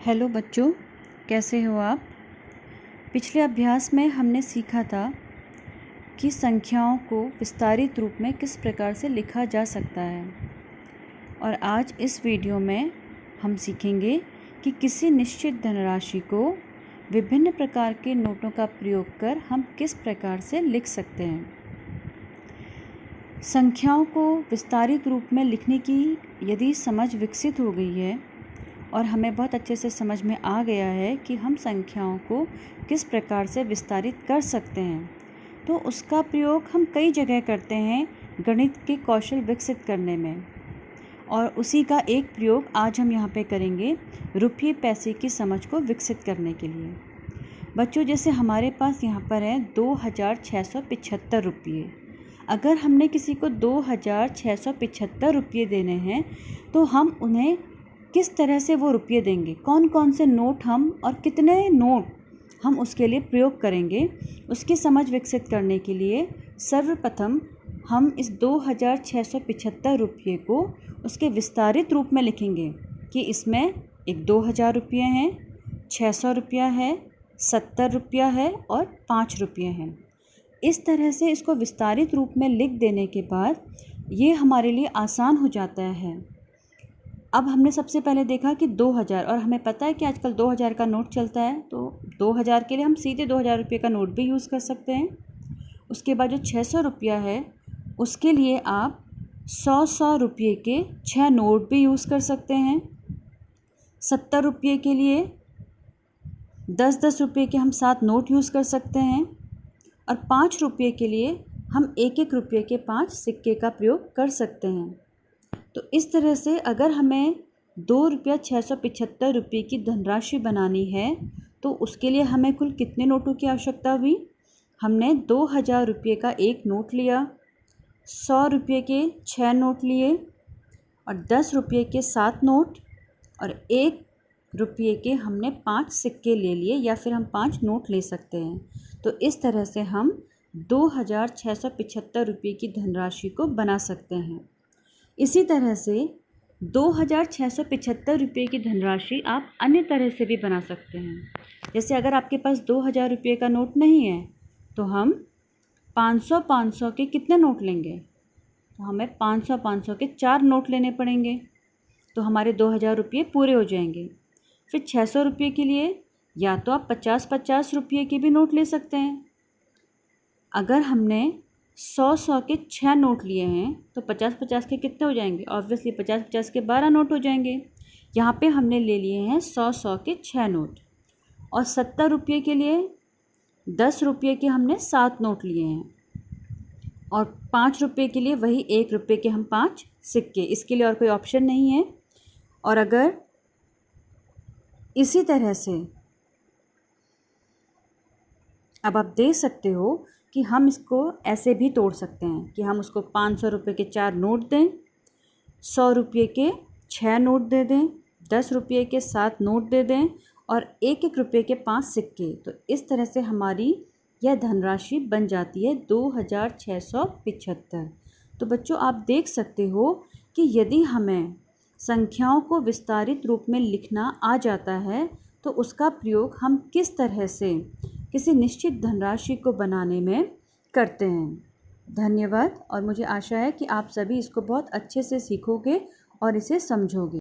Hello बच्चों, कैसे हो आप। पिछले अभ्यास में हमने सीखा था कि संख्याओं को विस्तारित रूप में किस प्रकार से लिखा जा सकता है और आज इस वीडियो में हम सीखेंगे कि किसी निश्चित धनराशि को विभिन्न प्रकार के नोटों का प्रयोग कर हम किस प्रकार से लिख सकते हैं। संख्याओं को विस्तारित रूप में लिखने की यदि समझ विकसित हो गई है और हमें बहुत अच्छे से समझ में आ गया है कि हम संख्याओं को किस प्रकार से विस्तारित कर सकते हैं, तो उसका प्रयोग हम कई जगह करते हैं गणित के कौशल विकसित करने में। और उसी का एक प्रयोग आज हम यहाँ पे करेंगे रुपये पैसे की समझ को विकसित करने के लिए। बच्चों, जैसे हमारे पास यहाँ पर है 2675 रुपये। अगर हमने किसी को 2675 रुपये देने हैं तो हम उन्हें किस तरह से वो रुपये देंगे, कौन कौन से नोट हम और कितने नोट हम उसके लिए प्रयोग करेंगे, उसकी समझ विकसित करने के लिए सर्वप्रथम हम इस 2675 रुपये को उसके विस्तारित रूप में लिखेंगे कि इसमें एक 2000 रुपये हैं, 600 रुपया है, 70 रुपया है और 5 रुपये हैं। इस तरह से इसको विस्तारित रूप में लिख देने के बाद ये हमारे लिए आसान हो जाता है। अब हमने सबसे पहले देखा कि 2000, और हमें पता है कि आजकल 2000 का नोट चलता है, तो 2000 के लिए हम सीधे 2000 रुपये का नोट भी यूज़ कर सकते हैं। उसके बाद जो 600 रुपया है उसके लिए आप 100 रुपये के 6 नोट भी यूज़ कर सकते हैं। 70 रुपये के लिए 10 रुपये के हम 7 नोट यूज़ कर सकते हैं और 5 रुपये के लिए हम 1 रुपये के 5 सिक्के का प्रयोग कर सकते हैं। तो इस तरह से अगर हमें 2,675 रुपये की धनराशि बनानी है तो उसके लिए हमें कुल कितने नोटों की आवश्यकता हुई। हमने 2000 रुपये का एक नोट लिया, 100 रुपये के 6 नोट लिए और 10 रुपये के 7 नोट और 1 रुपये के हमने 5 सिक्के ले लिए, या फिर हम 5 नोट ले सकते हैं। तो इस तरह से हम 2,675 रुपये की धनराशि को बना सकते हैं। इसी तरह से 2,675 रुपये की धनराशि आप अन्य तरह से भी बना सकते हैं। जैसे अगर आपके पास 2000 रुपये का नोट नहीं है तो हम 500 के कितने नोट लेंगे, तो हमें 500 के 4 नोट लेने पड़ेंगे, तो हमारे 2000 रुपये पूरे हो जाएंगे। फिर 600 रुपये के लिए या तो आप 50 रुपये के भी नोट ले सकते हैं। अगर हमने 100 के 6 नोट लिए हैं तो 50 के कितने हो जाएंगे, ऑब्वियसली 50 के 12 नोट हो जाएंगे। यहाँ पे हमने ले लिए हैं 100 के 6 नोट। और 70 रुपये के लिए 10 रुपये के हमने 7 नोट लिए हैं और 5 रुपये के लिए वही 1 रुपये के हम 5 सिक्के, इसके लिए और कोई ऑप्शन नहीं है। और अगर इसी तरह से अब आप देख सकते हो कि हम इसको ऐसे भी तोड़ सकते हैं कि हम उसको 500 रुपये के 4 नोट दें, 100 रुपये के 6 नोट दे दें, 10 रुपये के 7 नोट दे दें और 1 रुपये के 5 सिक्के। तो इस तरह से हमारी यह धनराशि बन जाती है 2,675। तो बच्चों, आप देख सकते हो कि यदि हमें संख्याओं को विस्तारित रूप में लिखना आ जाता है तो उसका प्रयोग हम किस तरह से किसी निश्चित धनराशि को बनाने में करते हैं। धन्यवाद, और मुझे आशा है कि आप सभी इसको बहुत अच्छे से सीखोगे और इसे समझोगे।